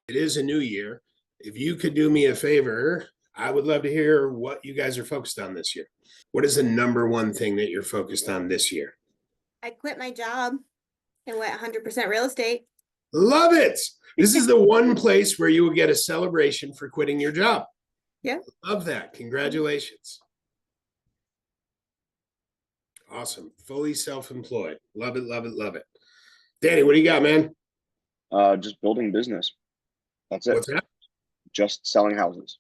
It is a new year. If you could do me a favor, I would love to hear what you guys are focused on this year. What is the number one thing that you're focused on this year? I quit my job and went 100% real estate. Love it. This is the one place where you will get a celebration for quitting your job. Yeah. Love that. Congratulations. Awesome. Fully self-employed. Love it, love it, love it. Danny, what do you got, man? Just building business. That's it. What's that? Just selling houses.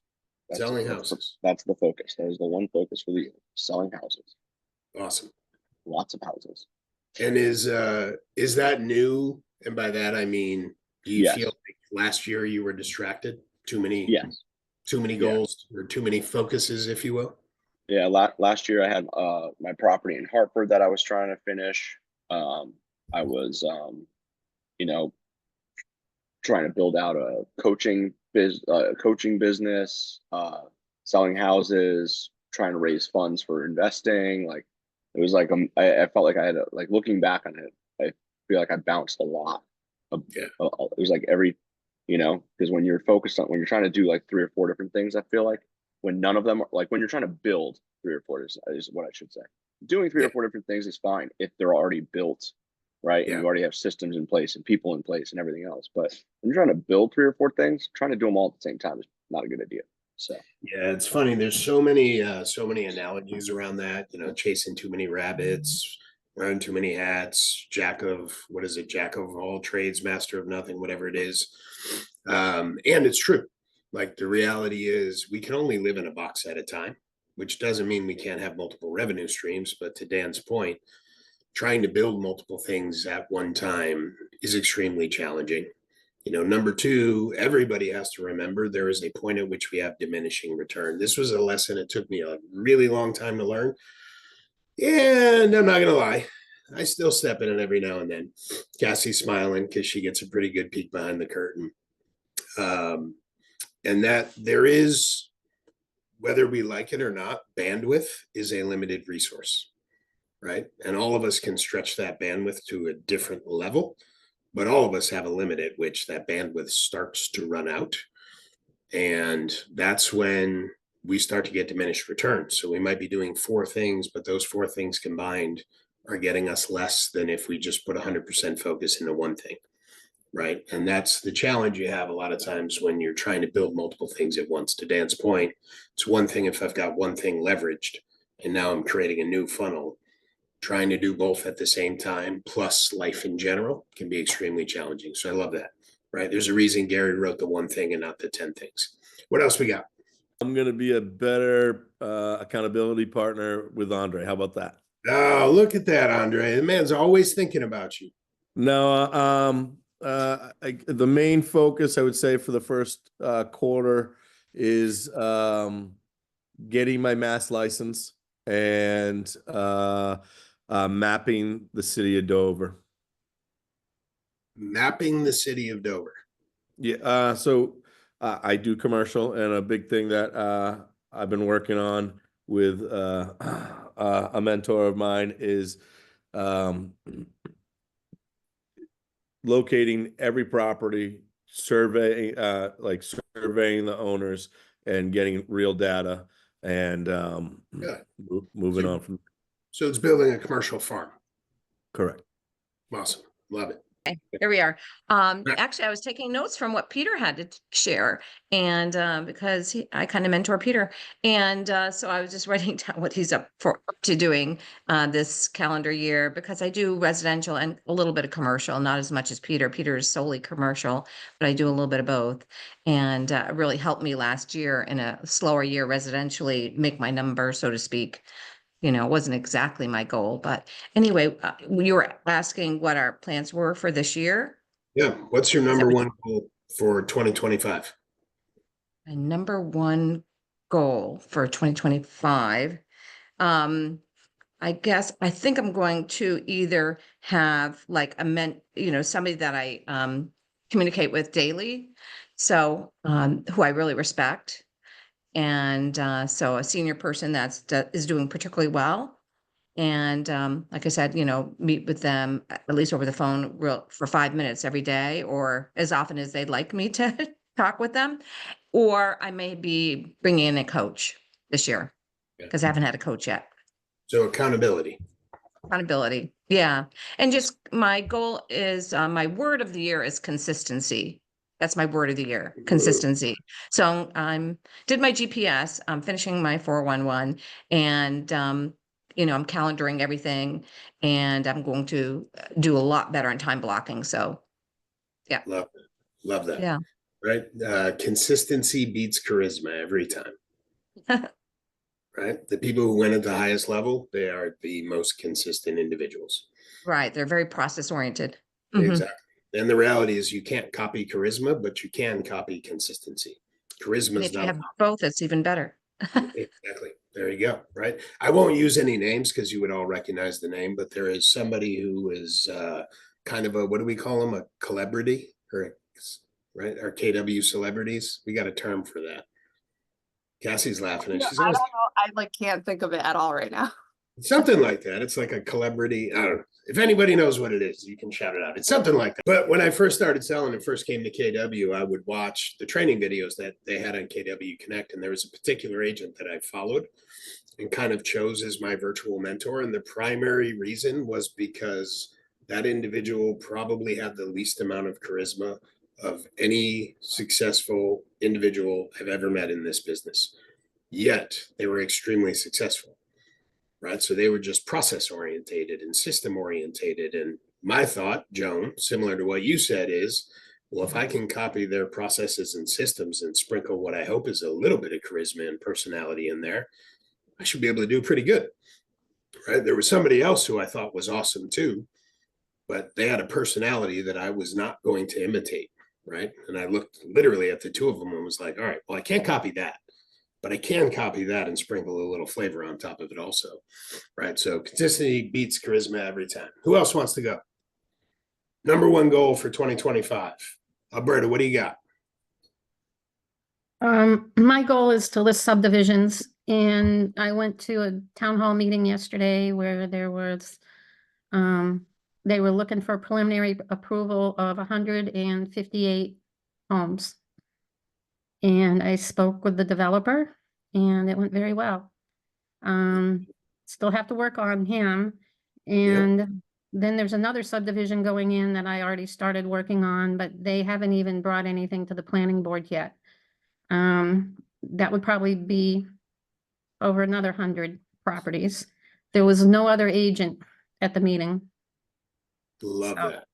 Selling houses. That's the focus. That is the one focus for the year. Selling houses. Awesome. Lots of houses. And is that new? And by that I mean, do you feel like last year you were distracted? Too many goals or too many focuses, if you will? Yeah, last year I had my property in Hartford that I was trying to finish. I was trying to build out a coaching business, selling houses, trying to raise funds for investing. Like it was like I felt like I had like looking back on it, I feel like I bounced a lot. It was like because when you're focused on when you're trying to do like 3 or 4 different things, I feel like when none of them are like when you're trying to build 3 or 4 is what I should say. Doing 3 or 4 different things is fine if they're already built, right? And you already have systems in place and people in place and everything else. But when you're trying to build 3 or 4 things, trying to do them all at the same time is not a good idea. So yeah, it's funny. There's so many analogies around that. Chasing too many rabbits, wearing too many hats, jack of all trades, master of nothing, whatever it is. And it's true. Like the reality is we can only live in a box at a time, which doesn't mean we can't have multiple revenue streams. But to Dan's point, trying to build multiple things at one time is extremely challenging. Number two, everybody has to remember there is a point at which we have diminishing return. This was a lesson it took me a really long time to learn. And I'm not going to lie, I still step in it every now and then. Cassie's smiling because she gets a pretty good peek behind the curtain. And that there is, whether we like it or not, bandwidth is a limited resource, right? And all of us can stretch that bandwidth to a different level, but all of us have a limit at which that bandwidth starts to run out. And that's when we start to get diminished returns. So we might be doing 4 things, but those 4 things combined are getting us less than if we just put 100% focus into one thing. Right. And that's the challenge you have a lot of times when you're trying to build multiple things at once. To Dan's point, it's one thing if I've got one thing leveraged and now I'm creating a new funnel. Trying to do both at the same time, plus life in general, can be extremely challenging. So I love that. Right. There's a reason Gary wrote the one thing and not the 10 things. What else we got? I'm going to be a better accountability partner with Andre. How about that? Oh, look at that, Andre. The man's always thinking about you. No, the main focus I would say for the first quarter is getting my mass license and mapping the city of Dover. Mapping the city of Dover. Yeah. So I do commercial, and a big thing that I've been working on with a mentor of mine is locating every property, surveying the owners and getting real data and moving on from. So it's building a commercial farm. Correct. Awesome. Love it. Okay, here we are. Actually, I was taking notes from what Peter had to share, and because I kind of mentor Peter, and so I was just writing down what he's up to doing this calendar year, because I do residential and a little bit of commercial, not as much as Peter. Peter is solely commercial, but I do a little bit of both, and it really helped me last year in a slower year residentially make my number, so to speak. It wasn't exactly my goal, but anyway, you were asking what our plans were for this year. Yeah. What's your number one goal for 2025? My number one goal for 2025. I think I'm going to either have like somebody that I communicate with daily. So, who I really respect. And so a senior person that is doing particularly well. And like I said, meet with them at least over the phone for 5 minutes every day, or as often as they'd like me to talk with them, or I may be bringing in a coach this year Yeah. because I haven't had a coach yet. So accountability. Accountability. Yeah. And just my goal is my word of the year is consistency. That's my word of the year, consistency. So did my GPS, I'm finishing my 411 and I'm calendaring everything and I'm going to do a lot better in time blocking. So yeah. Love that. Yeah. Right. Consistency beats charisma every time. Right. The people who win at the highest level, they are the most consistent individuals. Right. They're very process oriented. Exactly. And the reality is you can't copy charisma, but you can copy consistency. Charisma And is if you not have both, it's even better. exactly. There you go. Right. I won't use any names because you would all recognize the name, but there is somebody who is kind of a, what do we call them? A celebrity or right? Our KW celebrities. We got a term for that. Cassie's laughing and she's I always don't know. I like can't think of it at all right now. something like that. It's like a celebrity. I don't know. If anybody knows what it is, you can shout it out. It's something like that. But when I first started selling and first came to KW, I would watch the training videos that they had on KW Connect. And there was a particular agent that I followed and kind of chose as my virtual mentor. And the primary reason was because that individual probably had the least amount of charisma of any successful individual I've ever met in this business. Yet they were extremely successful, right? So they were just process orientated and system orientated. And my thought, Joan, similar to what you said, is well, if I can copy their processes and systems and sprinkle what I hope is a little bit of charisma and personality in there, I should be able to do pretty good, right? There was somebody else who I thought was awesome too, but they had a personality that I was not going to imitate, right? And I looked literally at the two of them and was like, all right, well, I can't copy that, but I can copy that and sprinkle a little flavor on top of it also, right? So consistency beats charisma every time. Who else wants to go? Number one goal for 2025. Alberta, what do you got? My goal is to list subdivisions, and I went to a town hall meeting yesterday where there was, they were looking for preliminary approval of 158 homes. And I spoke with the developer and it went very well. Still have to work on him. And then there's another subdivision going in that I already started working on, but they haven't even brought anything to the planning board yet. That would probably be over another 100 properties. There was no other agent at the meeting. Love So, that.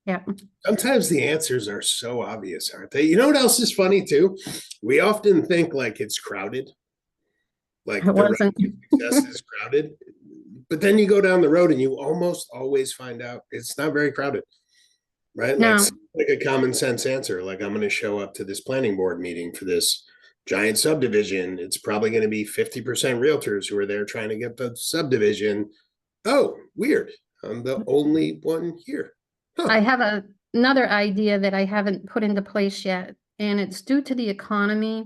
yeah. Sometimes the answers are so obvious, aren't they? You know what else is funny too? We often think like it's crowded. Like It the road wasn't. to success is crowded. But then you go down the road and you almost always find out it's not very crowded. Right? No. Like a common sense answer. Like I'm going to show up to this planning board meeting for this giant subdivision. It's probably going to be 50% realtors who are there trying to get the subdivision. Oh, weird. I'm the only one here. Huh. I have another idea that I haven't put into place yet, and it's due to the economy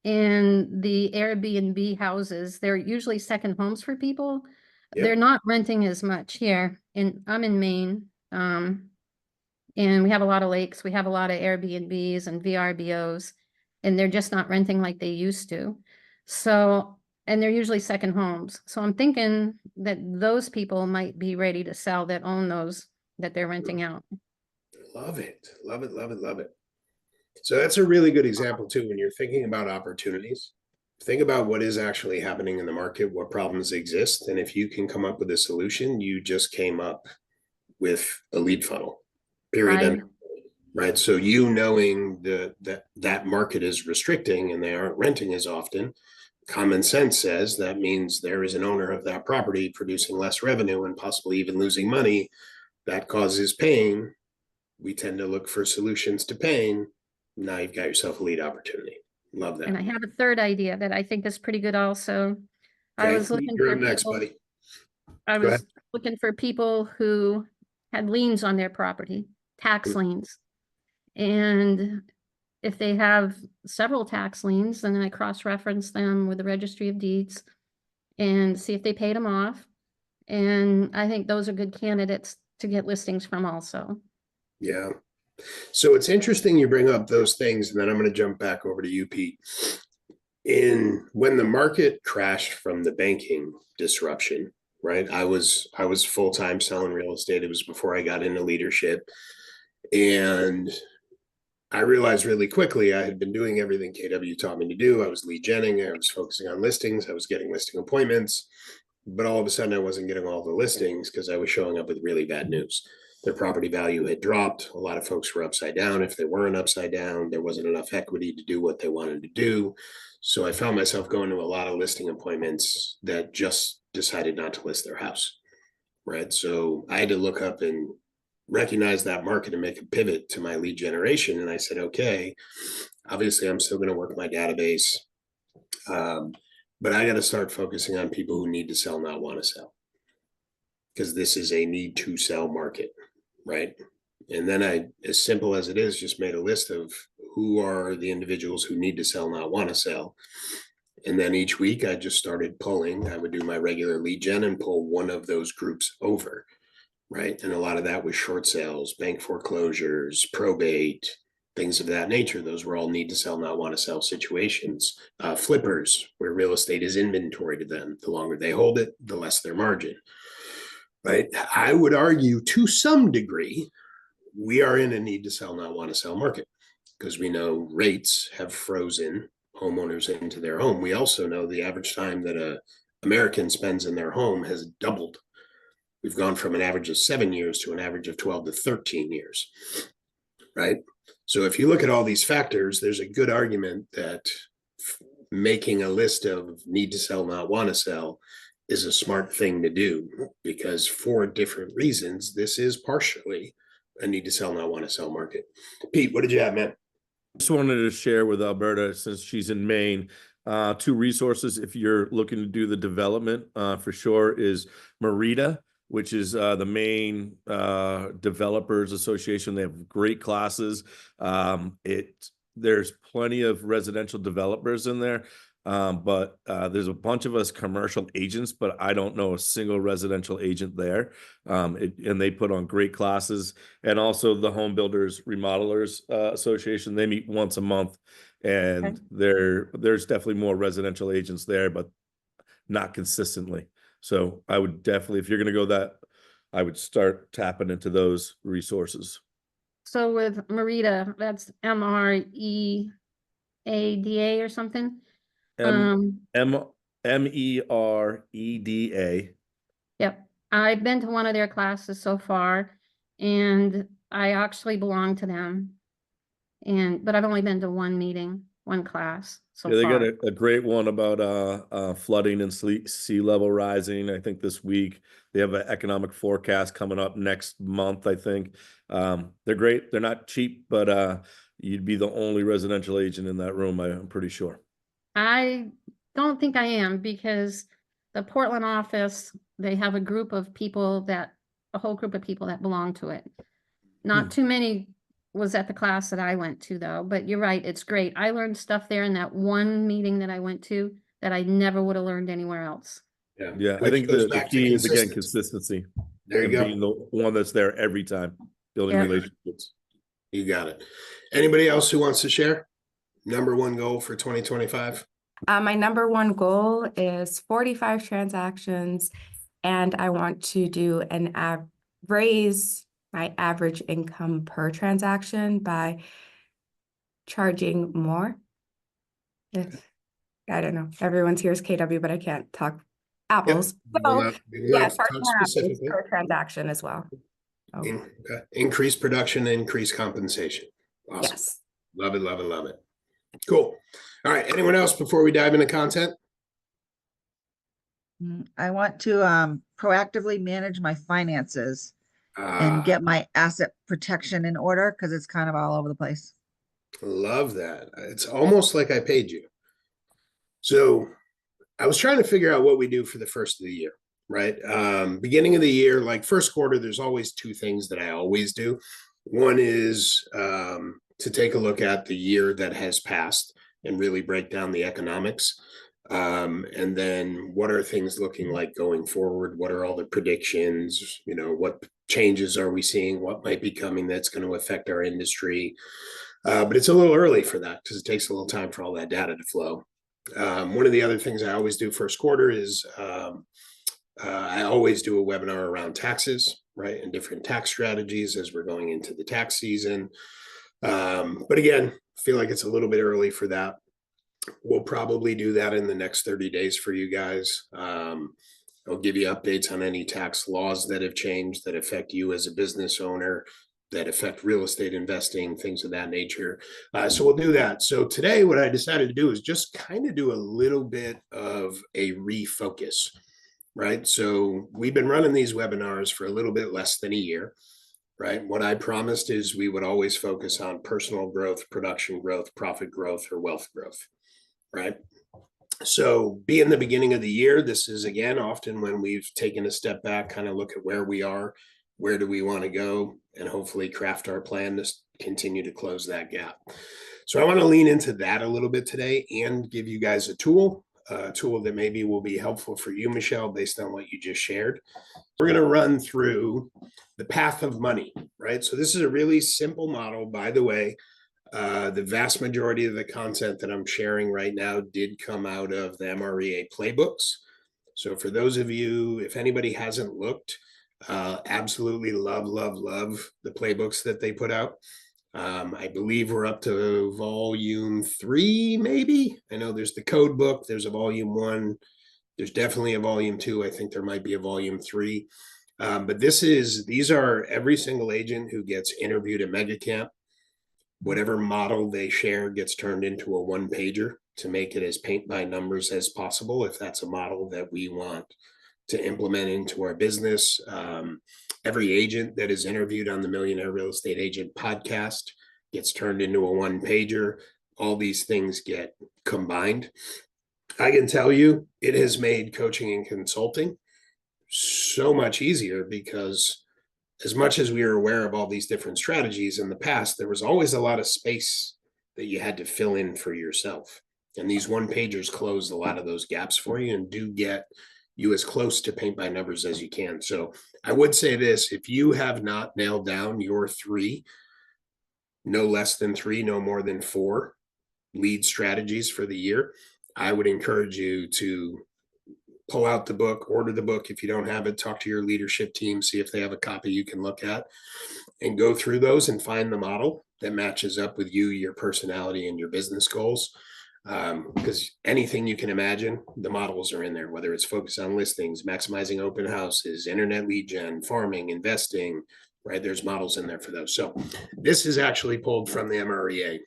and the Airbnb houses. They're usually second homes for people. Yep. They're not renting as much here, and I'm in Maine. And we have a lot of lakes. We have a lot of Airbnbs and VRBOs, and they're just not renting like they used to. So, and they're usually second homes. So I'm thinking that those people might be ready to sell that own those that they're renting out. Love it. Love it. Love it. Love it. So that's a really good example too. When you're thinking about opportunities, think about what is actually happening in the market, what problems exist. And if you can come up with a solution, you just came up with a lead funnel, period. Right. So you knowing that market is restricting and they aren't renting as often, common sense says that means there is an owner of that property producing less revenue and possibly even losing money. That causes pain. We tend to look for solutions to pain. Now you've got yourself a lead opportunity. Love that. And I have a third idea that I think is pretty good also. Okay. I was looking You're for up next, people, buddy. I Go was ahead. looking for people who had liens on their property, tax liens. And if they have several tax liens, then I cross-reference them with the Registry of Deeds and see if they paid them off. And I think those are good candidates to get listings from also. Yeah. So it's interesting you bring up those things, and then I'm going to jump back over to you, Pete. When the market crashed from the banking disruption, right? I was full-time selling real estate. It was before I got into leadership. And I realized really quickly I had been doing everything KW taught me to do. I was lead genning, I was focusing on listings, I was getting listing appointments, but all of a sudden I wasn't getting all the listings because I was showing up with really bad news. Their property value had dropped. A lot of folks were upside down. If they weren't upside down, there wasn't enough equity to do what they wanted to do. So I found myself going to a lot of listing appointments that just decided not to list their house, right? So I had to look up and recognize that market and make a pivot to my lead generation. And I said, okay, obviously I'm still going to work my database, but I got to start focusing on people who need to sell, not want to sell, because this is a need to sell market, right? And then I, as simple as it is, just made a list of who are the individuals who need to sell, not want to sell. And then each week I just started pulling. I would do my regular lead gen and pull one of those groups over. Right. And a lot of that was short sales, bank foreclosures, probate, things of that nature. Those were all need to sell, not want to sell situations. Flippers, where real estate is inventory to them. The longer they hold it, the less their margin. Right. I would argue to some degree, we are in a need to sell, not want to sell market, because we know rates have frozen homeowners into their home. We also know the average time that an American spends in their home has doubled. We've gone from an average of 7 years to an average of 12 to 13 years, right? So if you look at all these factors, there's a good argument that making a list of need to sell, not want to sell is a smart thing to do, because for different reasons, this is partially a need to sell, not want to sell market. Pete, what did you have, man? Just wanted to share with Alberta, since she's in Maine, 2 resources if you're looking to do the development, for sure, is Merida, which is the Maine Developers Association. They have great classes. There's plenty of residential developers in there, but there's a bunch of us commercial agents, but I don't know a single residential agent there. And they put on great classes. And also the Home Builders Remodelers Association, they meet once a month, and there's definitely more residential agents there, but not consistently. So I would definitely, if you're going to go that, I would start tapping into those resources. So with Merida, that's MEREDA or something. MEREDA. Yep. I've been to one of their classes so far, and I actually belong to them. But I've only been to one meeting, one class so Yeah, they far. got a great one about flooding and sea level rising. I think this week they have an economic forecast coming up next month. I think they're great. They're not cheap, but you'd be the only residential agent in that room, I'm pretty sure. I don't think I am, because the Portland office, they have a group of people a whole group of people that belong to it. Not too many was at the class that I went to, though, but you're right, it's great. I learned stuff there in that one meeting that I went to that I never would have learned anywhere else. Yeah, I think the key is, again, consistency. There you go. Being the one that's there every time, building relationships. You got it. Anybody else who wants to share? Number one goal for 2025? My number one goal is 45 transactions, and I want to do raise my average income per transaction by charging more. I don't know. Everyone's here is KW, but I can't talk apples. Yep. So yeah, Talk specifically per transaction as well. Okay. Increase production, increase compensation. Awesome. Yes. Love it, love it, love it. Cool. All right. Anyone else before we dive into content? I want to proactively manage my finances and get my asset protection in order, because it's kind of all over the place. Love that. It's almost like I paid you. So I was trying to figure out what we do for the first of the year, right? Beginning of the year, like first quarter, there's always 2 things that I always do. One is to take a look at the year that has passed and really break down the economics. And then what are things looking like going forward? What are all the predictions? You know, what changes are we seeing? What might be coming that's going to affect our industry? But it's a little early for that because it takes a little time for all that data to flow. One of the other things I always do first quarter is I always do a webinar around taxes, right? And different tax strategies as we're going into the tax season. But again, I feel like it's a little bit early for that. We'll probably do that in the next 30 days for you guys. I'll give you updates on any tax laws that have changed that affect you as a business owner, that affect real estate investing, things of that nature. So we'll do that. So today, what I decided to do is just kind of do a little bit of a refocus, right? So we've been running these webinars for a little bit less than a year, right? What I promised is we would always focus on personal growth, production growth, profit growth, or wealth growth, right? So being the beginning of the year, this is again often when we've taken a step back, kind of look at where we are, where do we want to go, and hopefully craft our plan to continue to close that gap. So I want to lean into that a little bit today and give you guys a tool that maybe will be helpful for you, Michelle, based on what you just shared. We're going to run through the path of money, right? So this is a really simple model, by the way. The vast majority of the content that I'm sharing right now did come out of the MREA playbooks. So for those of you, if anybody hasn't looked, absolutely love the playbooks that they put out. I believe we're up to volume 3, maybe. I know there's the code book, there's a volume 1, there's definitely a volume 2. I think there might be a volume 3. But these are every single agent who gets interviewed at MegaCamp. Whatever model they share gets turned into a one-pager to make it as paint by numbers as possible, if that's a model that we want to implement into our business. Every agent that is interviewed on the Millionaire Real Estate Agent podcast gets turned into a one-pager. All these things get combined. I can tell you it has made coaching and consulting so much easier, because as much as we are aware of all these different strategies in the past, there was always a lot of space that you had to fill in for yourself. And these one-pagers close a lot of those gaps for you and do get you as close to paint by numbers as you can. So I would say this: if you have not nailed down your 3, no less than 3, no more than 4 lead strategies for the year, I would encourage you to pull out the book, order the book. If you don't have it, talk to your leadership team, see if they have a copy you can look at, and go through those and find the model that matches up with you, your personality, and your business goals. Because anything you can imagine, the models are in there, whether it's focused on listings, maximizing open houses, internet lead gen, farming, investing, right? There's models in there for those. So this is actually pulled from the MREA,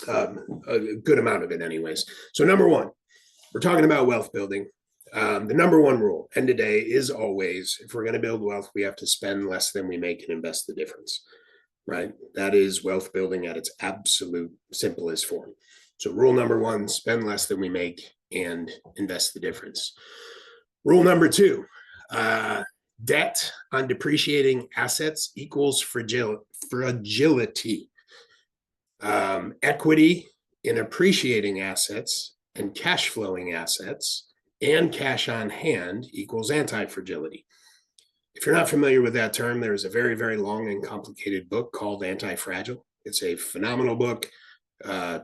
a good amount of it anyways. So number 1, we're talking about wealth building. The number 1 rule, end of day, is always, if we're going to build wealth, we have to spend less than we make and invest the difference, right? That is wealth building at its absolute simplest form. So rule number 1, spend less than we make and invest the difference. Rule number 2, debt on depreciating assets equals fragility. Equity in appreciating assets and cash flowing assets and cash on hand equals anti-fragility. If you're not familiar with that term, there is a very, very long and complicated book called Anti-Fragile. It's a phenomenal book,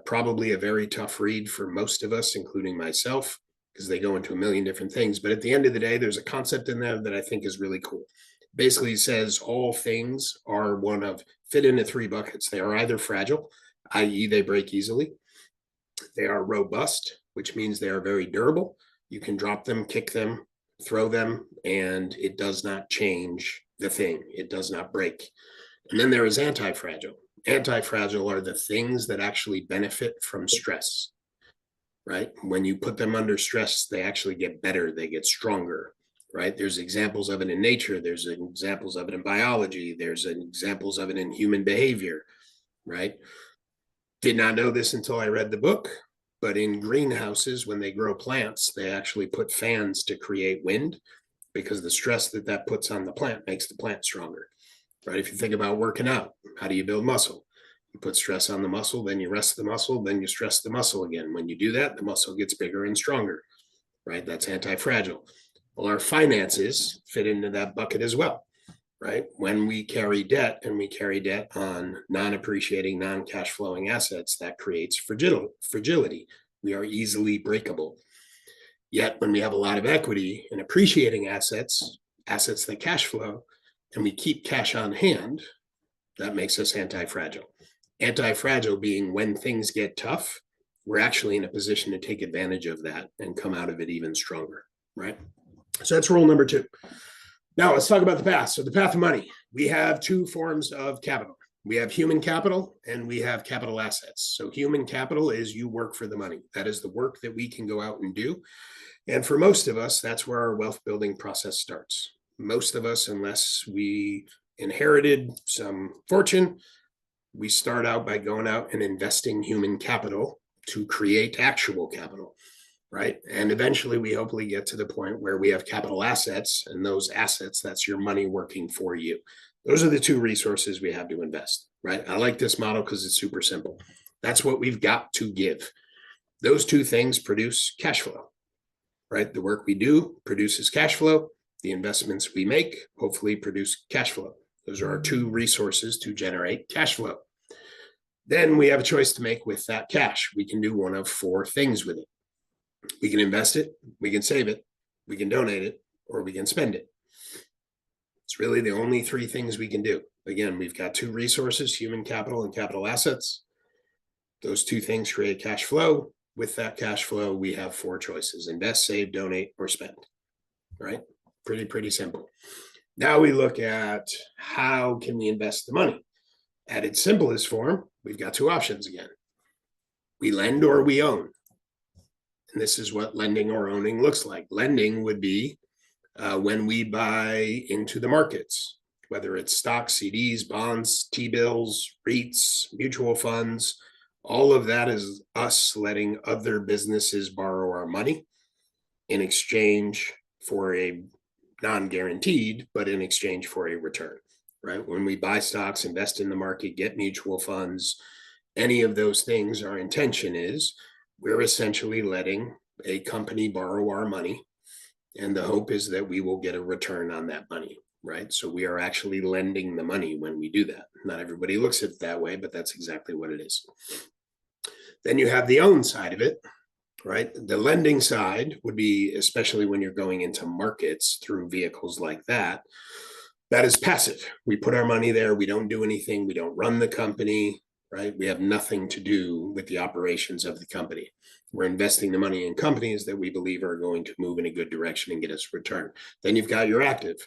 probably a very tough read for most of us, including myself, because they go into a million different things. But at the end of the day, there's a concept in there that I think is really cool. Basically, it says all things are fit into 3 buckets. They are either fragile, i.e. they break easily. They are robust, which means they are very durable. You can drop them, kick them, throw them, and it does not change the thing. It does not break. And then there is anti-fragile. Anti-fragile are the things that actually benefit from stress, right? When you put them under stress, they actually get better. They get stronger, right? There's examples of it in nature. There's examples of it in biology. There's examples of it in human behavior, right? Did not know this until I read the book. But in greenhouses, when they grow plants, they actually put fans to create wind, because the stress that puts on the plant makes the plant stronger, right? If you think about working out, how do you build muscle? You put stress on the muscle, then you rest the muscle, then you stress the muscle again. When you do that, the muscle gets bigger and stronger, right? That's anti-fragile. Well, our finances fit into that bucket as well. right? When we carry debt and we carry debt on non-appreciating, non-cash flowing assets, that creates fragility. We are easily breakable. Yet when we have a lot of equity in appreciating assets, assets that cash flow, and we keep cash on hand, that makes us anti-fragile. Anti-fragile being when things get tough, we're actually in a position to take advantage of that and come out of it even stronger, right? So that's rule number 2. Now let's talk about the path. So the path of money. We have 2 forms of capital. We have human capital and we have capital assets. So human capital is you work for the money. That is the work that we can go out and do. And for most of us, that's where our wealth building process starts. Most of us, unless we inherited some fortune, we start out by going out and investing human capital to create actual capital, right? And eventually we hopefully get to the point where we have capital assets, and those assets, that's your money working for you. Those are the 2 resources we have to invest, right? I like this model because it's super simple. That's what we've got to give. Those 2 things produce cash flow, right? The work we do produces cash flow. The investments we make hopefully produce cash flow. Those are our 2 resources to generate cash flow. Then we have a choice to make with that cash. We can do one of 4 things with it. We can invest it, we can save it, we can donate it, or we can spend it. It's really the only 3 things we can do. Again, we've got 2 resources, human capital and capital assets. Those 2 things create cash flow. With that cash flow, we have 4 choices: invest, save, donate, or spend, right? Pretty simple. Now we look at how can we invest the money. At its simplest form, we've got 2 options again. We lend or we own. And this is what lending or owning looks like. Lending would be when we buy into the markets, whether it's stocks, CDs, bonds, T-bills, REITs, mutual funds. All of that is us letting other businesses borrow our money in exchange for a non-guaranteed, but in exchange for a return, right? When we buy stocks, invest in the market, get mutual funds, any of those things, our intention is we're essentially letting a company borrow our money. And the hope is that we will get a return on that money, right? So we are actually lending the money when we do that. Not everybody looks at it that way, but that's exactly what it is. Then you have the own side of it, right? The lending side would be, especially when you're going into markets through vehicles like that, that is passive. We put our money there. We don't do anything. We don't run the company, right? We have nothing to do with the operations of the company. We're investing the money in companies that we believe are going to move in a good direction and get us a return. Then you've got your active.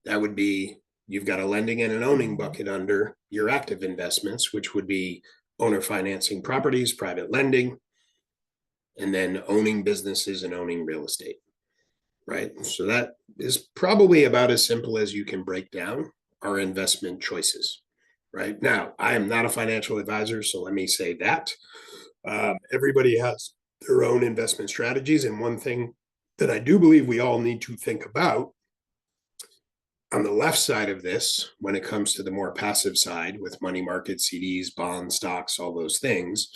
That would be, you've got a lending and an owning bucket under your active investments, which would be owner financing properties, private lending, and then owning businesses and owning real estate, right? So that is probably about as simple as you can break down our investment choices, right? Now, I am not a financial advisor, so let me say that. Everybody has their own investment strategies. And one thing that I do believe we all need to think about on the left side of this, when it comes to the more passive side with money market, CDs, bonds, stocks, all those things,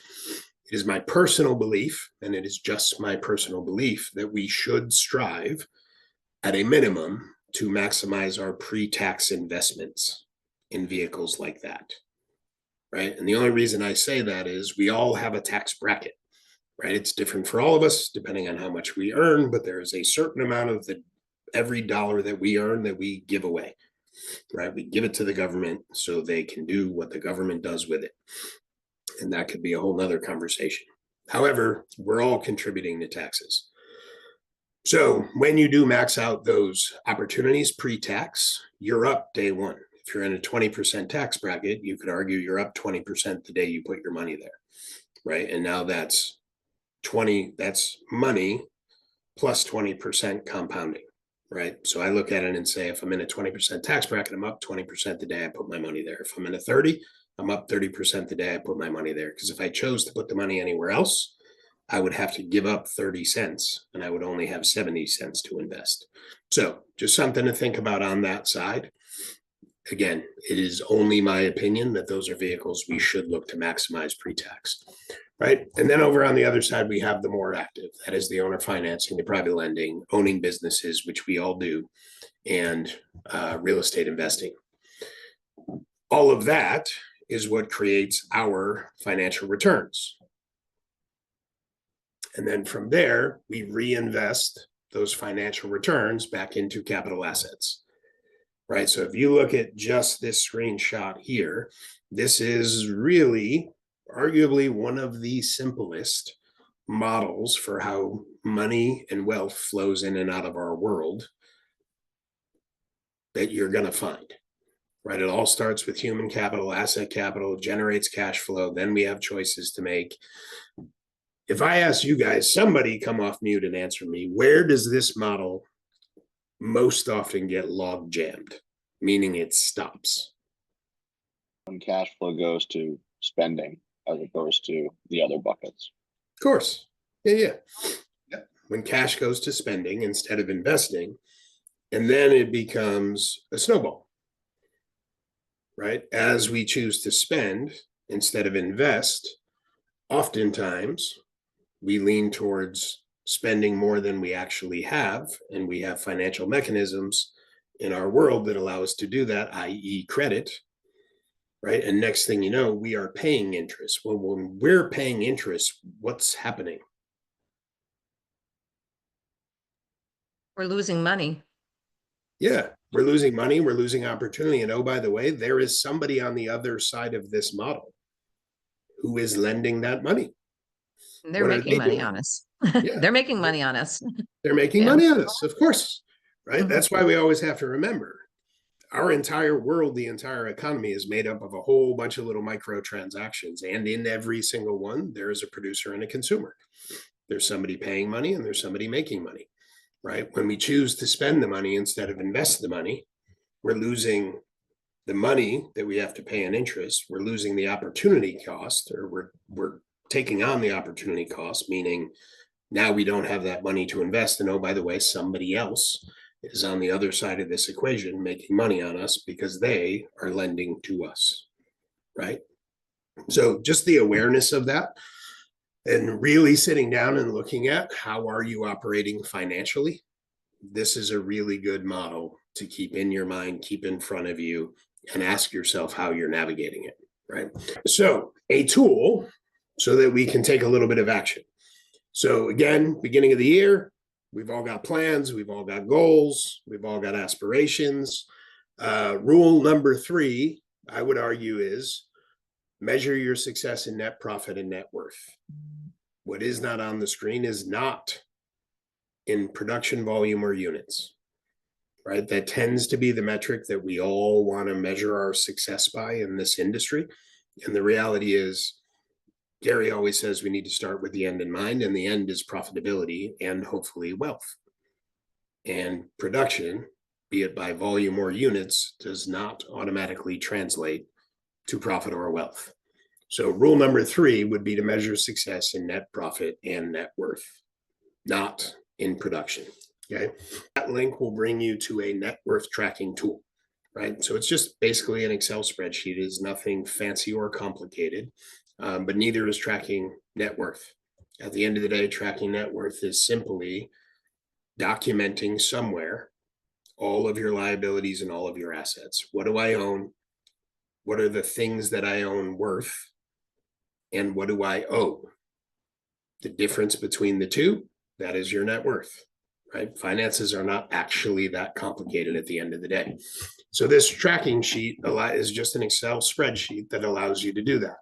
it is my personal belief, and it is just my personal belief, that we should strive at a minimum to maximize our pre-tax investments in vehicles like that, right? And the only reason I say that is we all have a tax bracket, right? It's different for all of us depending on how much we earn, but there is a certain amount of every dollar that we earn that we give away, right? We give it to the government so they can do what the government does with it. And that could be a whole nother conversation. However, we're all contributing to taxes. So when you do max out those opportunities pre-tax, you're up day one. If you're in a 20% tax bracket, you could argue you're up 20% the day you put your money there, right? And now that's money plus 20% compounding, right? So I look at it and say, if I'm in a 20% tax bracket, I'm up 20% the day I put my money there. If I'm in a 30, I'm up 30% the day I put my money there. Because if I chose to put the money anywhere else, I would have to give up 30 cents and I would only have 70 cents to invest. So just something to think about on that side. Again, it is only my opinion that those are vehicles we should look to maximize pre-tax, right? And then over on the other side, we have the more active. That is the owner financing, the private lending, owning businesses, which we all do. and real estate investing. All of that is what creates our financial returns. And then from there, we reinvest those financial returns back into capital assets, right? So if you look at just this screenshot here, this is really arguably one of the simplest models for how money and wealth flows in and out of our world that you're going to find, right? It all starts with human capital, asset capital, generates cash flow. Then we have choices to make. If I ask you guys, somebody come off mute and answer me, where does this model most often get log jammed, meaning it stops? When cash flow goes to spending as opposed to the other buckets. Of course. Yeah. When cash goes to spending instead of investing, and then it becomes a snowball, right? As we choose to spend instead of invest, oftentimes we lean towards spending more than we actually have, and we have financial mechanisms in our world that allow us to do that, i.e. credit, right? And next thing you know, we are paying interest. Well, when we're paying interest, what's happening? We're losing money. Yeah, we're losing money, we're losing opportunity. And oh, by the way, there is somebody on the other side of this model who is lending that money. They're What are making they money doing? on us. Yeah. They're making money on us. They're making Yeah. money on us, of course, right? Mhm. That's why we always have to remember our entire world, the entire economy is made up of a whole bunch of little micro transactions. And in every single one, there is a producer and a consumer. There's somebody paying money and there's somebody making money, right? When we choose to spend the money instead of invest the money, we're losing the money that we have to pay in interest. We're losing the opportunity cost, or we're taking on the opportunity cost, meaning now we don't have that money to invest. And oh, by the way, somebody else is on the other side of this equation making money on us because they are lending to us, right? So just the awareness of that and really sitting down and looking at how are you operating financially. This is a really good model to keep in your mind, keep in front of you, and ask yourself how you're navigating it, right? So a tool so that we can take a little bit of action. So again, beginning of the year, we've all got plans, we've all got goals, we've all got aspirations. Rule number 3, I would argue, is measure your success in net profit and net worth. What is not on the screen is not in production volume or units, right? That tends to be the metric that we all want to measure our success by in this industry. And the reality is, Gary always says we need to start with the end in mind, and the end is profitability and hopefully wealth. And production, be it by volume or units, does not automatically translate to profit or wealth. So rule number 3 would be to measure success in net profit and net worth, not in production. Okay. That link will bring you to a net worth tracking tool, right? So it's just basically an Excel spreadsheet. It is nothing fancy or complicated. But neither is tracking net worth. At the end of the day, tracking net worth is simply documenting somewhere all of your liabilities and all of your assets. What do I own? What are the things that I own worth? And what do I owe? The difference between the two, that is your net worth, right? Finances are not actually that complicated at the end of the day. So this tracking sheet is just an Excel spreadsheet that allows you to do that.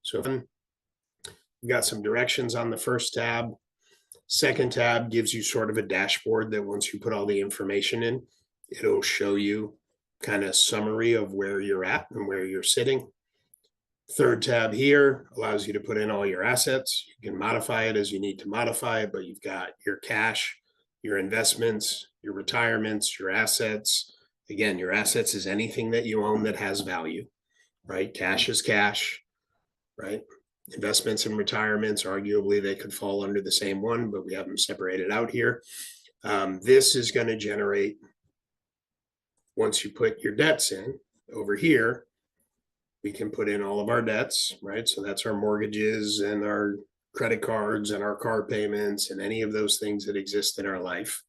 So we've got some directions on the first tab. Second tab gives you sort of a dashboard that once you put all the information in, it'll show you kind of summary of where you're at and where you're sitting. Third tab here allows you to put in all your assets. You can modify it as you need to modify it, but you've got your cash, your investments, your retirements, your assets. Again, your assets is anything that you own that has value, right? Cash is cash. Right? Investments and retirements, arguably they could fall under the same one, but we have them separated out here. This is going to generate, once you put your debts in over here, we can put in all of our debts, right? So that's our mortgages and our credit cards and our car payments and any of those things that exist in our life.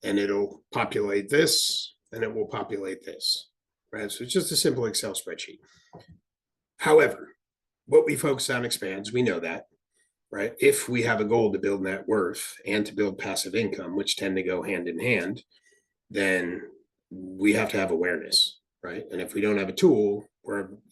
and it'll populate this, and it will populate this, right? So it's just a simple Excel spreadsheet. However, what we focus on expands, we know that, right? If we have a goal to build net worth and to build passive income, which tend to go hand in hand, then we have to have awareness, right? And if we don't have a tool,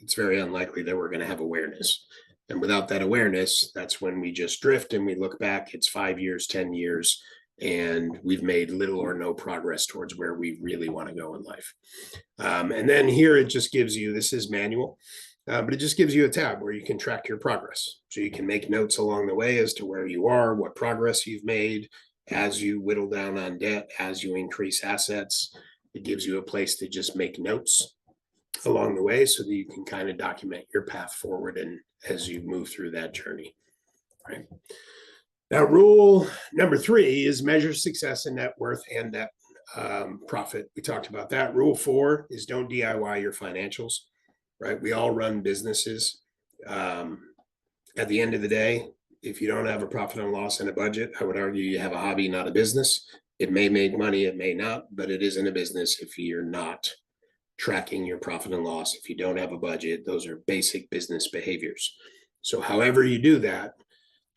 it's very unlikely that we're going to have awareness. And without that awareness, that's when we just drift and we look back, it's 5 years, 10 years, and we've made little or no progress towards where we really want to go in life. And then here it just gives you, this is manual, but it just gives you a tab where you can track your progress. So you can make notes along the way as to where you are, what progress you've made as you whittle down on debt, as you increase assets. It gives you a place to just make notes along the way so that you can kind of document your path forward and as you move through that journey, right? Now, rule number 3 is measure success in net worth and net profit. We talked about that. Rule 4 is don't DIY your financials, right? We all run businesses. At the end of the day, if you don't have a profit and loss and a budget, I would argue you have a hobby, not a business. It may make money, it may not, but it isn't a business if you're not tracking your profit and loss. If you don't have a budget, those are basic business behaviors. So however you do that,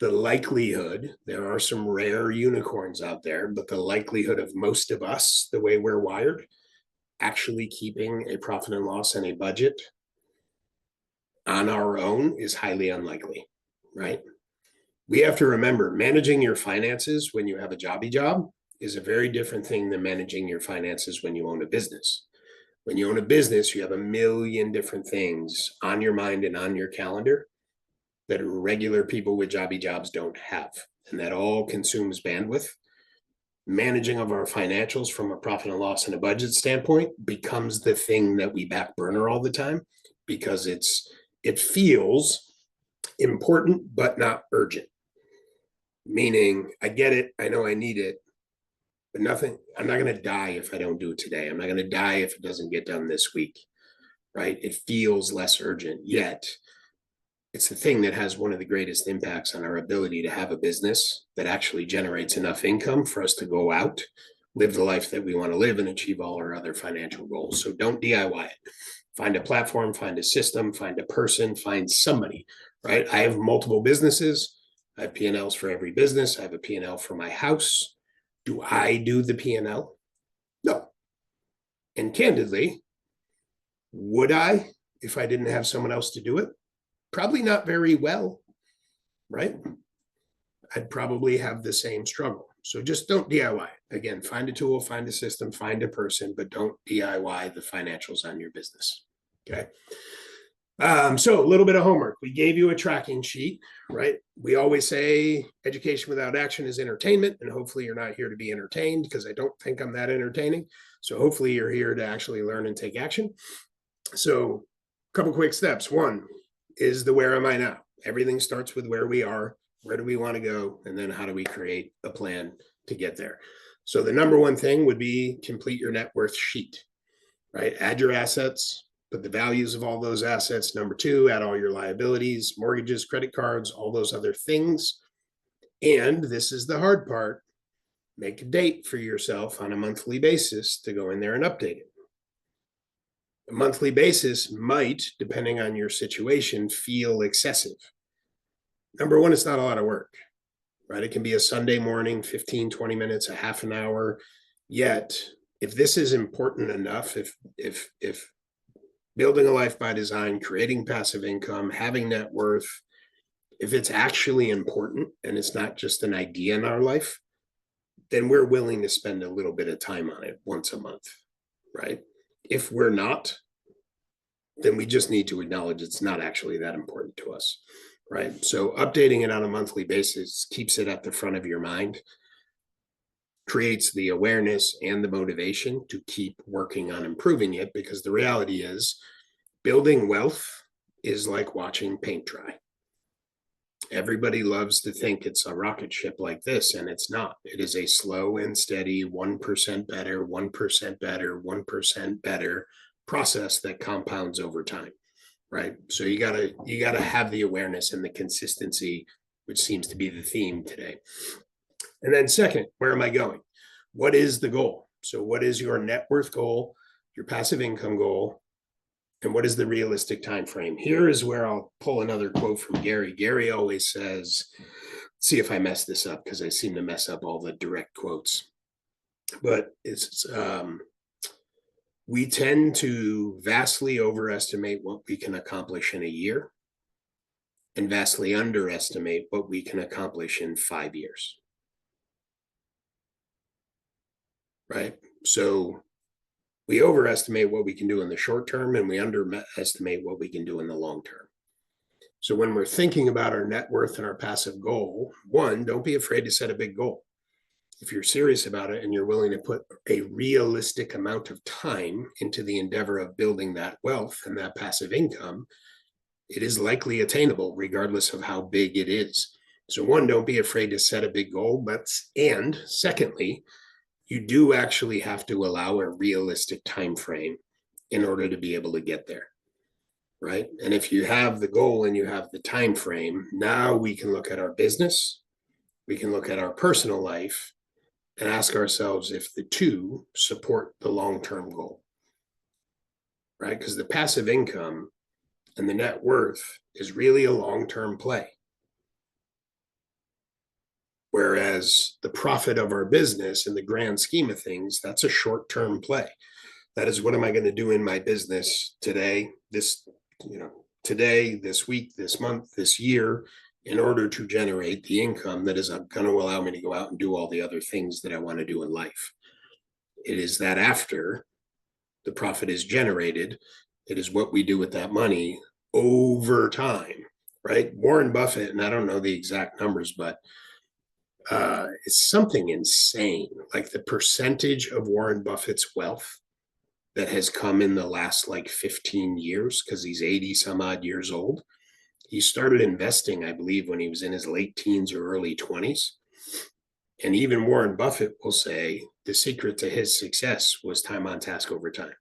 the likelihood, there are some rare unicorns out there, but the likelihood of most of us, the way we're wired, actually keeping a profit and loss and a budget on our own is highly unlikely, right? We have to remember managing your finances when you have a jobby job is a very different thing than managing your finances when you own a business. When you own a business, you have a million different things on your mind and on your calendar that regular people with jobby jobs don't have. And that all consumes bandwidth. Managing of our financials from a profit and loss and a budget standpoint becomes the thing that we back burner all the time because it feels important, but not urgent. Meaning, I get it, I know I need it, but I'm not going to die if I don't do it today. I'm not going to die if it doesn't get done this week, right? It feels less urgent, yet it's the thing that has one of the greatest impacts on our ability to have a business that actually generates enough income for us to go out, live the life that we want to live, and achieve all our other financial goals. So don't DIY it. Find a platform, find a system, find a person, find somebody, right? I have multiple businesses. I have P&Ls for every business. I have a P&L for my house. Do I do the P&L? No. And candidly, would I if I didn't have someone else to do it? Probably not very well, right? I'd probably have the same struggle. So just don't DIY. Again, find a tool, find a system, find a person, but don't DIY the financials on your business, okay? So a little bit of homework. We gave you a tracking sheet, right? We always say education without action is entertainment, and hopefully you're not here to be entertained because I don't think I'm that entertaining. So hopefully you're here to actually learn and take action. So a couple quick steps. 1 is the where am I now? Everything starts with where we are, where do we want to go, and then how do we create a plan to get there? So the number 1 thing would be complete your net worth sheet, right? Add your assets, put the values of all those assets. Number 2, add all your liabilities, mortgages, credit cards, all those other things. And this is the hard part, make a date for yourself on a monthly basis to go in there and update it. A monthly basis might, depending on your situation, feel excessive. Number 1, it's not a lot of work, right? It can be a Sunday morning, 15, 20 minutes, a half an hour. Yet, if this is important enough, if building a life by design, creating passive income, having net worth, if it's actually important and it's not just an idea in our life, then we're willing to spend a little bit of time on it once a month, right? If we're not, then we just need to acknowledge it's not actually that important to us, right? So updating it on a monthly basis keeps it at the front of your mind, creates the awareness and the motivation to keep working on improving it, because the reality is building wealth is like watching paint dry. Everybody loves to think it's a rocket ship like this, and it's not. It is a slow and steady 1% better, 1% better, 1% better process that compounds over time, right? So you gotta have the awareness and the consistency, which seems to be the theme today. And then second, where am I going? what is the goal? So what is your net worth goal, your passive income goal, and what is the realistic time frame? Here is where I'll pull another quote from Gary. Gary always says, see if I mess this up, because I seem to mess up all the direct quotes. But it's we tend to vastly overestimate what we can accomplish in a year and vastly underestimate what we can accomplish in 5 years. Right? So we overestimate what we can do in the short term, and we underestimate what we can do in the long term. So when we're thinking about our net worth and our passive goal, one, don't be afraid to set a big goal. If you're serious about it and you're willing to put a realistic amount of time into the endeavor of building that wealth and that passive income, it is likely attainable regardless of how big it is. So one, don't be afraid to set a big goal, and secondly, you do actually have to allow a realistic time frame in order to be able to get there. Right? And if you have the goal and you have the time frame, now we can look at our business, we can look at our personal life, and ask ourselves if the two support the long-term goal. Right? Because the passive income and the net worth is really a long-term play. Whereas the profit of our business, in the grand scheme of things, that's a short-term play. That is, what am I going to do in my business today, today, this week, this month, this year, in order to generate the income that is going to allow me to go out and do all the other things that I want to do in life. It is that after the profit is generated, it is what we do with that money over time, right? Warren Buffett, and I don't know the exact numbers, but it's something insane. Like the percentage of Warren Buffett's wealth that has come in the last 15 years, because he's 80 some odd years old. He started investing, I believe, when he was in his late teens or early 20s. And even Warren Buffett will say the secret to his success was time on task over time.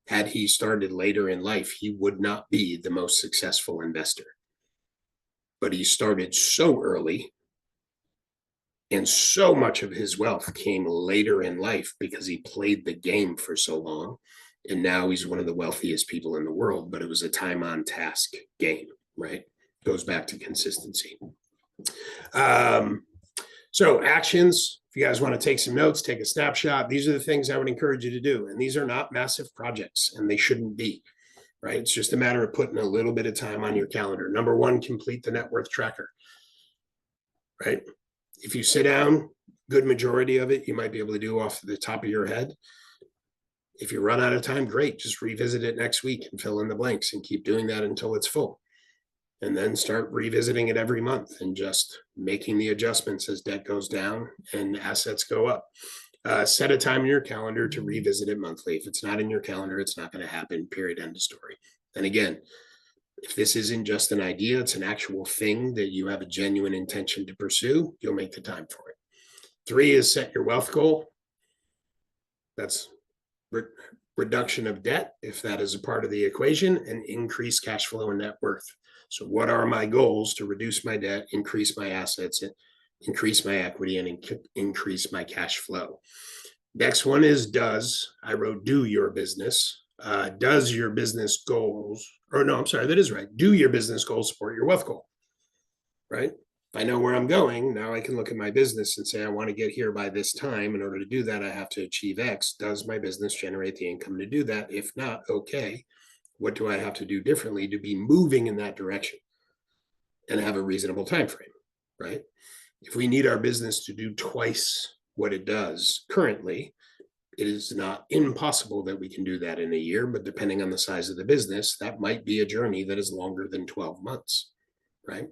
Had he started later in life, he would not be the most successful investor. But he started so early, and so much of his wealth came later in life because he played the game for so long. And now he's one of the wealthiest people in the world, but it was a time on task game, right? Goes back to consistency. So actions, if you guys want to take some notes, take a snapshot, these are the things I would encourage you to do. And these are not massive projects, and they shouldn't be, right? It's just a matter of putting a little bit of time on your calendar. Number one, complete the net worth tracker, right? If you sit down, good majority of it, you might be able to do off the top of your head. If you run out of time, great. Just revisit it next week and fill in the blanks and keep doing that until it's full. And then start revisiting it every month and just making the adjustments as debt goes down and assets go up. Set a time in your calendar to revisit it monthly. If it's not in your calendar, it's not going to happen, period, end of story. And again, if this isn't just an idea, it's an actual thing that you have a genuine intention to pursue, you'll make the time for it. 3 is set your wealth goal. That's reduction of debt, if that is a part of the equation, and increase cash flow and net worth. So what are my goals to reduce my debt, increase my assets, increase my equity, and increase my cash flow? Next one is does. I wrote do your business. Does your business goals, or no, I'm sorry, that is right. Do your business goals support your wealth goal, right? If I know where I'm going, now I can look at my business and say, I want to get here by this time. In order to do that, I have to achieve X. Does my business generate the income to do that? If not, okay. What do I have to do differently to be moving in that direction and have a reasonable time frame, right? If we need our business to do twice what it does currently, it is not impossible that we can do that in a year, but depending on the size of the business, that might be a journey that is longer than 12 months, right?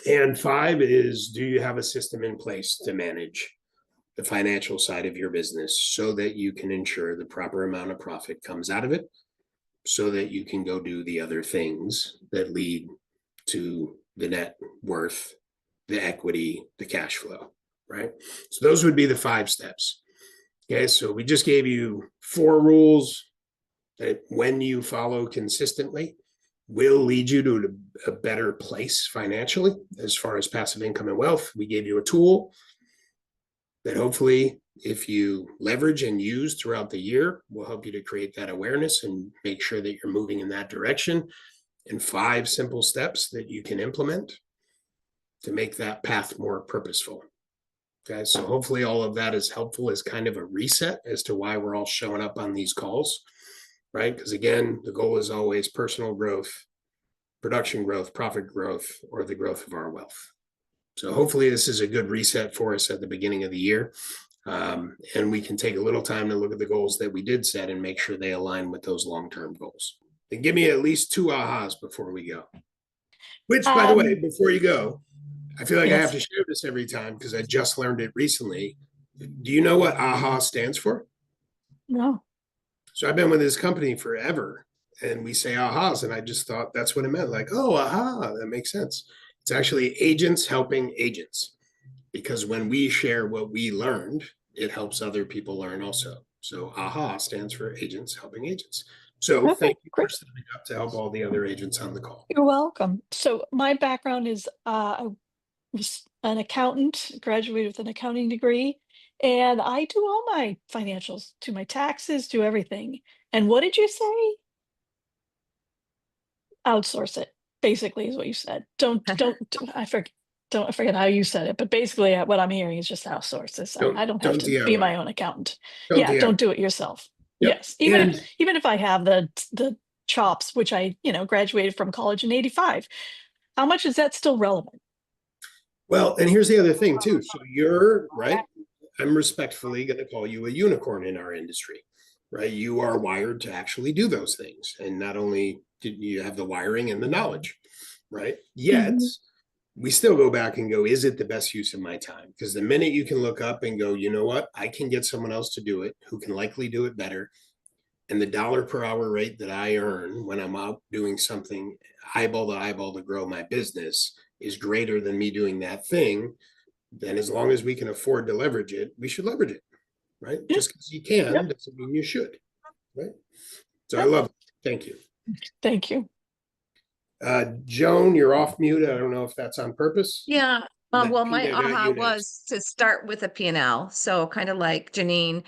And 5 is, do you have a system in place to manage the financial side of your business so that you can ensure the proper amount of profit comes out of it, so that you can go do the other things that lead to the net worth, the equity, the cash flow, right? So those would be the 5 steps. Okay, so we just gave you 4 rules that when you follow consistently will lead you to a better place financially as far as passive income and wealth. We gave you a tool that hopefully if you leverage and use throughout the year will help you to create that awareness and make sure that you're moving in that direction, and 5 simple steps that you can implement to make that path more purposeful. Okay, so hopefully all of that is helpful as kind of a reset as to why we're all showing up on these calls, right? Because again, the goal is always personal growth, production growth, profit growth, or the growth of our wealth. So hopefully this is a good reset for us at the beginning of the year. And we can take a little time to look at the goals that we did set and make sure they align with those long-term goals. And give me at least 2 ahas before we go. Which, by the way, before you go, I feel like I have to share this every time because I just learned it recently. Do you know what AHA stands for? No. So I've been with this company forever and we say ahas, and I just thought that's what it meant. Like, oh, aha, that makes sense. It's actually agents helping agents, because when we share what we learned, it helps other people learn also. So AHA stands for agents helping agents. So Okay, thank you for great. stepping up to help all the other agents on the call. You're welcome. So my background is I was an accountant, graduated with an accounting degree, and I do all my financials, do my taxes, do everything. And what did you say? Outsource it, basically, is what you said. Don't I forget how you said it, but basically what I'm hearing is just outsource this. I don't have Don't to be my DIY. own accountant. Don't Yeah, DIY. don't do it yourself. Yep. Yes, And even if I have the chops, which I graduated from college in '85, how much is that still relevant? well, and here's the other thing too. So you're right. I'm respectfully going to call you a unicorn in our industry, right? You are wired to actually do those things. And not only did you have the wiring and the knowledge, right? Yet we still go back and go, is it the best use of my time? Because the minute you can look up and go, you know what, I can get someone else to do it who can likely do it better. And the dollar per hour rate that I earn when I'm out doing something eyeball to eyeball to grow my business is greater than me doing that thing. Then as long as we can afford to leverage it, we should leverage it, right? Yeah. Just because you can Yep. doesn't mean you should, right? So I Yep. love it. Thank you. Thank you. Joan, you're off mute. I don't know if that's on purpose. Yeah. Then Well, Pete, my I got aha you next. was to start with a P&L. So kind of like Janine,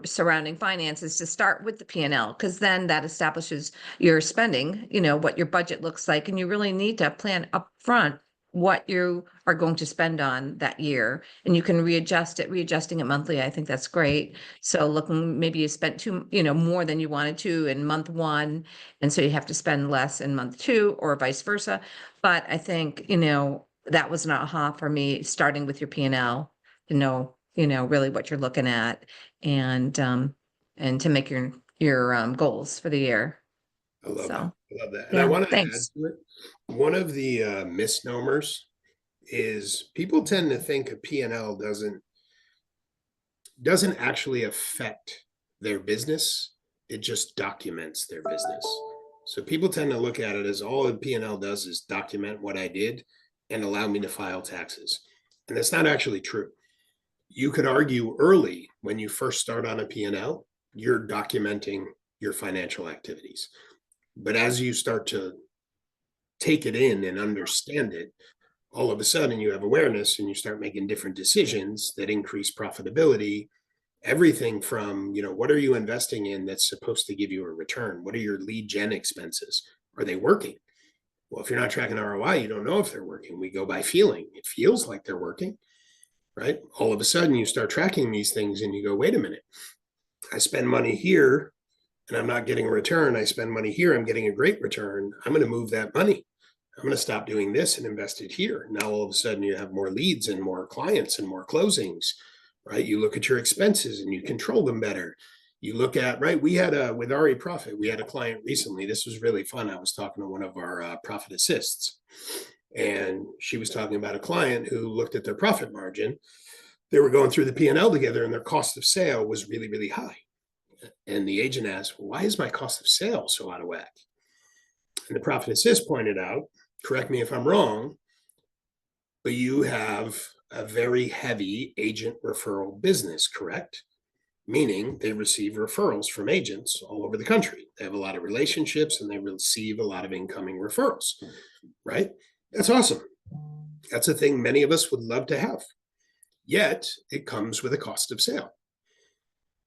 surrounding finances, to start with the P&L, because then that establishes your spending, what your budget looks like. And you really need to plan up front what you are going to spend on that year. And you can readjusting it monthly. I think that's great. So looking, maybe you spent more than you wanted to in month 1. And so you have to spend less in month 2, or vice versa. But I think, that was an aha for me, starting with your P&L to know, really what you're looking at, and to make your goals for the year. I love So, that. I love that. And yeah, I want to add thanks. to it. One of the misnomers is people tend to think a P&L doesn't actually affect their business. It just documents their business. So people tend to look at it as all a P&L does is document what I did and allow me to file taxes. And that's not actually true. You could argue early when you first start on a P&L, you're documenting your financial activities. But as you start to take it in and understand it, all of a sudden you have awareness and you start making different decisions that increase profitability. Everything from, what are you investing in that's supposed to give you a return? What are your lead gen expenses? Are they working? Well, if you're not tracking ROI, you don't know if they're working. We go by feeling. It feels like they're working, right? All of a sudden you start tracking these things and you go, wait a minute, I spend money here and I'm not getting a return. I spend money here, I'm getting a great return. I'm going to move that money. I'm going to stop doing this and invest it here. Now, all of a sudden you have more leads and more clients and more closings, right? You look at your expenses and you control them better. You look at, right? We had with RE Profit, we had a client recently. This was really fun. I was talking to one of our profit assists, and she was talking about a client who looked at their profit margin. They were going through the P&L together and their cost of sale was really, really high. And the agent asked, well, why is my cost of sale so out of whack? And the profit assist pointed out, correct me if I'm wrong, but you have a very heavy agent referral business, correct? Meaning they receive referrals from agents all over the country. They have a lot of relationships and they receive a lot of incoming referrals, right? That's awesome. That's a thing many of us would love to have. yet it comes with a cost of sale.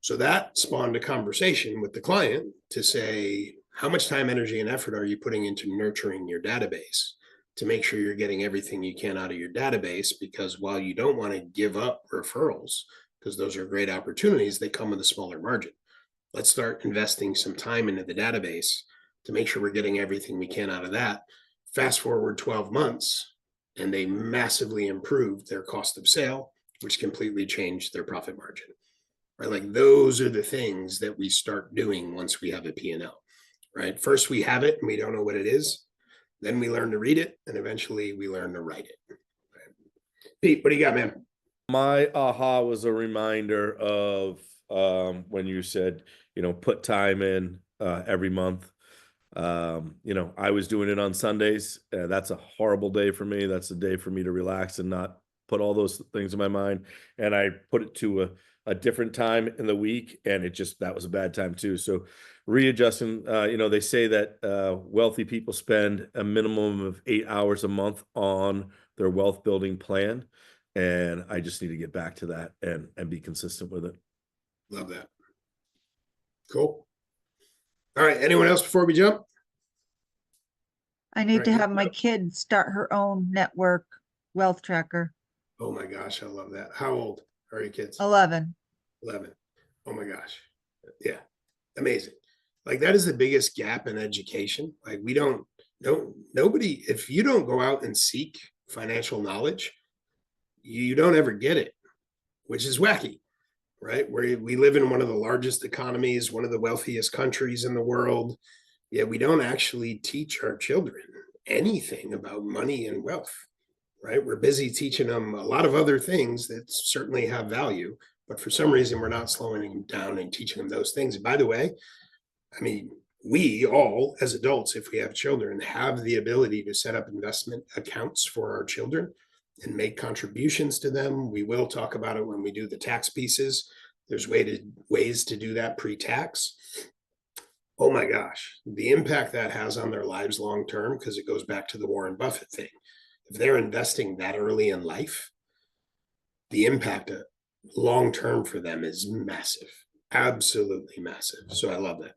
So that spawned a conversation with the client to say, how much time, energy, and effort are you putting into nurturing your database to make sure you're getting everything you can out of your database? Because while you don't want to give up referrals, because those are great opportunities, they come with a smaller margin. Let's start investing some time into the database to make sure we're getting everything we can out of that. Fast forward 12 months, and they massively improved their cost of sale, which completely changed their profit margin. Right? Like those are the things that we start doing once we have a P&L, right? First we have it and we don't know what it is. Then we learn to read it, and eventually we learn to write it. Right? Pete, what do you got, man? My aha was a reminder of when you said, put time in every month. I was doing it on Sundays. That's a horrible day for me. That's a day for me to relax and not put all those things in my mind. And I put it to a different time in the week, and that was a bad time too. So readjusting, they say that wealthy people spend a minimum of 8 hours a month on their wealth building plan. And I just need to get back to that and be consistent with it. Love that. Cool. All right. Anyone else before we jump? I need to Right. have my kid start her own network wealth tracker. Oh my gosh, I love that. How old are your kids? 11. 11. Oh my gosh. Yeah. Amazing. Like that is the biggest gap in education. Like nobody, if you don't go out and seek financial knowledge, you don't ever get it, which is wacky, right? Where we live in one of the largest economies, one of the wealthiest countries in the world. Yet we don't actually teach our children anything about money and wealth, right? We're busy teaching them a lot of other things that certainly have value, but for some reason we're not slowing them down and teaching them those things. And by the way, I mean, we all as adults, if we have children, have the ability to set up investment accounts for our children and make contributions to them. We will talk about it when we do the tax pieces. There's ways to do that pre-tax. Oh my gosh, the impact that has on their lives long term, because it goes back to the Warren Buffett thing. If they're investing that early in life, the impact long term for them is massive, absolutely massive. So I love that.